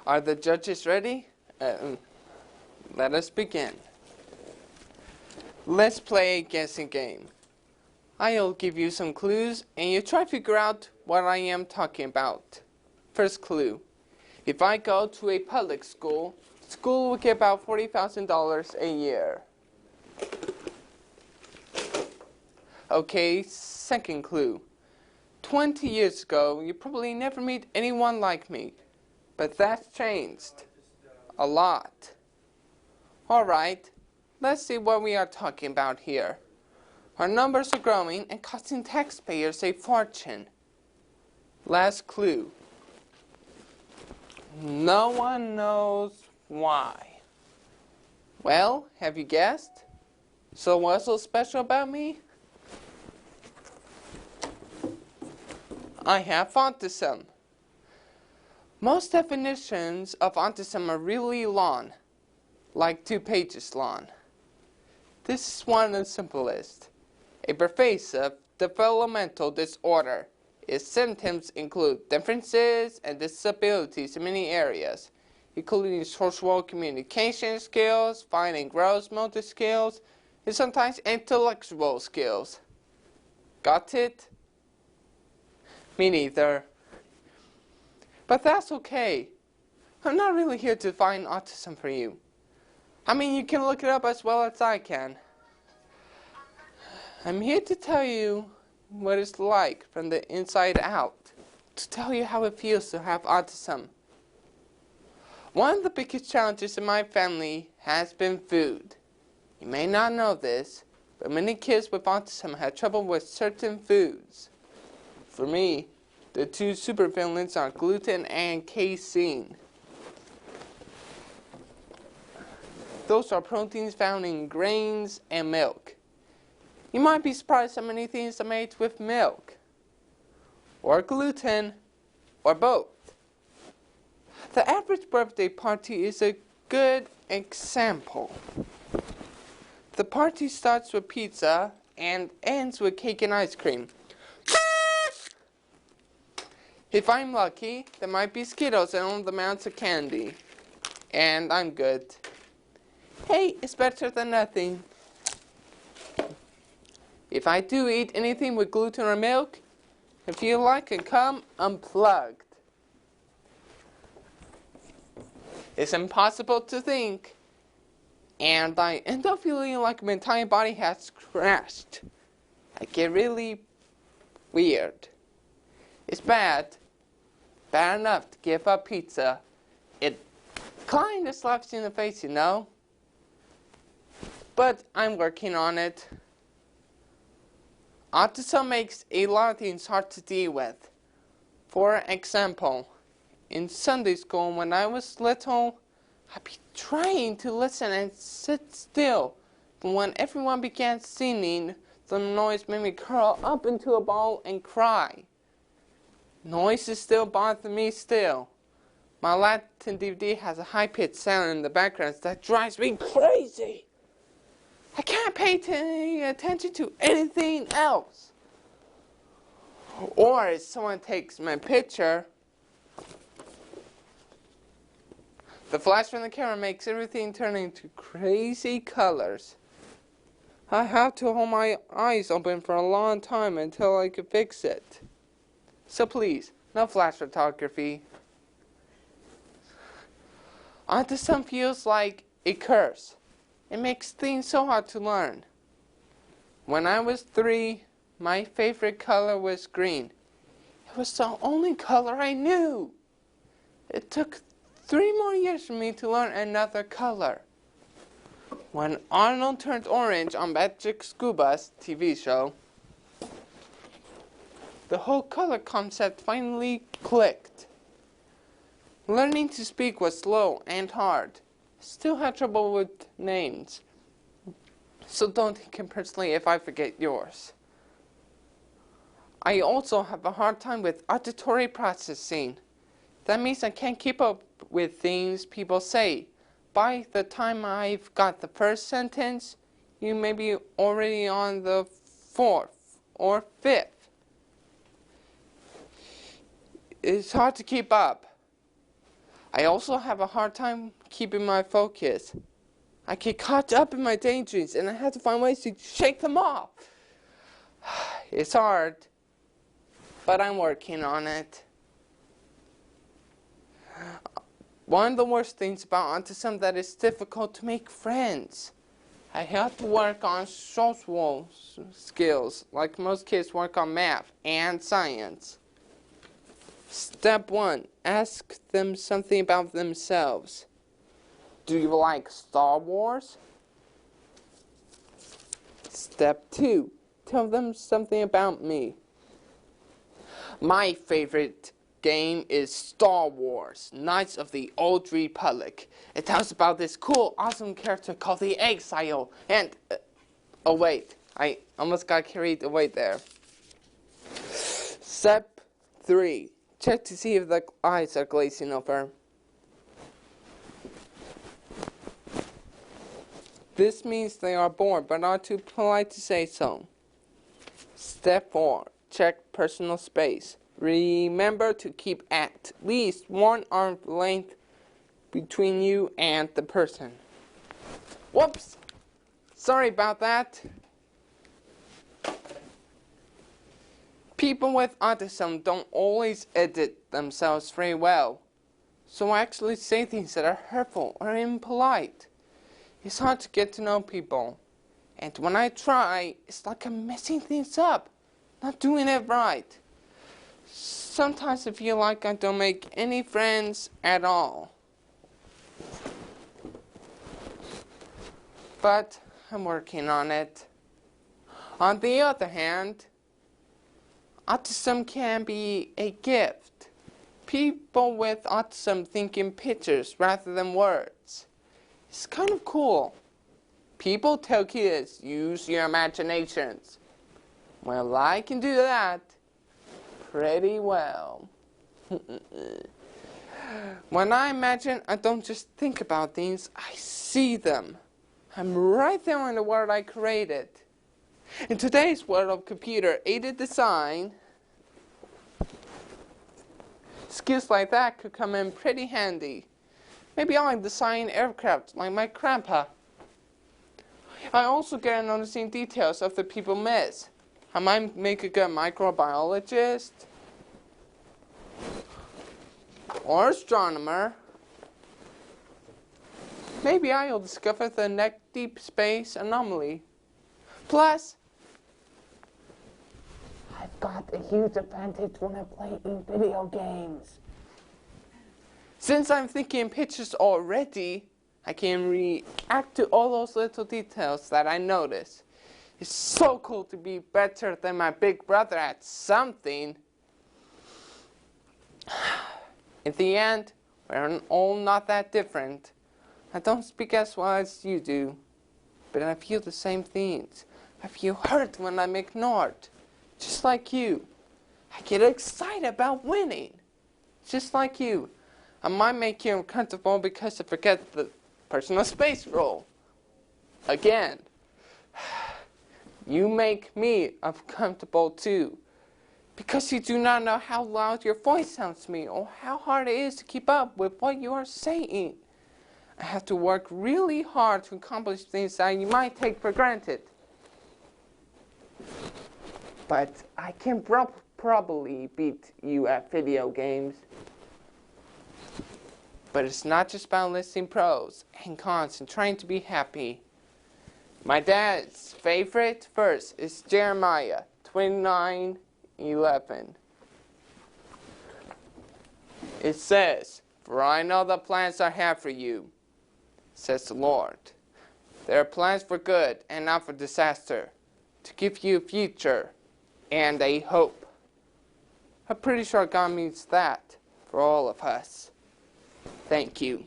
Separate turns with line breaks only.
Are the judges ready? Let us begin. Let's play a guessing game. I'll give you some clues and you try to figure out what I am talking about. First clue. If I go to a public school, school will get about $40,000 a year. Okay, second clue. 20 years ago, you probably never meet anyone like me, but that's changed a lot. Alright, let's see what we are talking about here. Our numbers are growing and costing taxpayers a fortune. Last clue. No one knows why. Well, have you guessed? So what's so special about me? I have autism. Most definitions of autism are really long, like 2 pages long. This is one of the simplest. A pervasive developmental disorder. Its symptoms include differences and disabilities in many areas, including social communication skills, fine and gross motor skills, and sometimes intellectual skills. Got it? Me neither. But that's okay. I'm not really here to find autism for you. I mean, you can look it up as well as I can. I'm here to tell you what it's like from the inside out. To tell you how it feels to have autism. One of the biggest challenges in my family has been food. You may not know this, but many kids with autism have trouble with certain foods. For me, the 2 supervillains are gluten and casein. Those are proteins found in grains and milk. You might be surprised how many things are made with milk, or gluten, or both. The average birthday party is a good example. The party starts with pizza and ends with cake and ice cream. If I'm lucky, there might be Skittles and all the amounts of candy. And I'm good. Hey, it's better than nothing. If I do eat anything with gluten or milk, I feel like I come unplugged. It's impossible to think, and I end up feeling like my entire body has crashed. I get really weird. It's bad enough to give up pizza. It kind of slaps you in the face, you know? But I'm working on it. Autism makes a lot of things hard to deal with. For example, in Sunday school when I was little, I'd be trying to listen and sit still. But when everyone began singing, the noise made me curl up into a ball and cry. Noises still bother me still. My Latin DVD has a high-pitched sound in the background that drives me crazy. I can't pay any attention to anything else. Or if someone takes my picture, the flash from the camera makes everything turn into crazy colors. I have to hold my eyes open for a long time until I can fix it. So please, no flash photography. Autism feels like a curse. It makes things so hard to learn. When I was 3, my favorite color was green. It was the only color I knew. It took 3 more years for me to learn another color. When Arnold turned orange on Magic Scuba's TV show, the whole color concept finally clicked. Learning to speak was slow and hard. Still had trouble with names. So don't take it personally if I forget yours. I also have a hard time with auditory processing. That means I can't keep up with things people say. By the time I've got the first sentence, you may be already on the 4th or 5th. It's hard to keep up. I also have a hard time keeping my focus. I get caught up in my daydreams and I have to find ways to shake them off. It's hard, but I'm working on it. One of the worst things about autism that it's difficult to make friends. I have to work on social skills, like most kids work on math and science. Step 1, ask them something about themselves. Do you like Star Wars? Step 2, tell them something about me. My favorite game is Star Wars, Knights of the Old Republic. It tells about this cool, awesome character called the Exile. And, oh wait, I almost got carried away there. Step 3, check to see if the eyes are glazing over. This means they are bored, but not too polite to say so. Step 4, check personal space. Remember to keep at least 1 arm length between you and the person. Whoops! Sorry about that. People with autism don't always edit themselves very well, so I actually say things that are hurtful or impolite. It's hard to get to know people, and when I try, it's like I'm messing things up, not doing it right. Sometimes I feel like I don't make any friends at all. But I'm working on it. On the other hand, autism can be a gift. People with autism think in pictures rather than words. It's kind of cool. People tell kids, use your imaginations. Well, I can do that pretty well. When I imagine, I don't just think about things, I see them. I'm right there in the world I created. In today's world of computer-aided design, skills like that could come in pretty handy. Maybe I'll design aircraft like my grandpa. I also get noticing details of the people miss. I might make a good microbiologist or astronomer. Maybe I'll discover the next deep space anomaly. Plus, I've got a huge advantage when I play in video games. Since I'm thinking in pictures already, I can react to all those little details that I notice. It's so cool to be better than my big brother at something. In the end, we're all not that different. I don't speak as well as you do, but I feel the same things. I feel hurt when I'm ignored, just like you. I get excited about winning, just like you. I might make you uncomfortable because I forget the personal space rule. Again, you make me uncomfortable too, because you do not know how loud your voice sounds to me or how hard it is to keep up with what you are saying. I have to work really hard to accomplish things that you might take for granted. But I can probably beat you at video games. But it's not just about listing pros and cons and trying to be happy. My dad's favorite verse is Jeremiah 29:11. It says, "For I know the plans I have for you, says the Lord. They are plans for good and not for disaster, to give you a future and a hope." I'm pretty sure God means that for all of us. Thank you.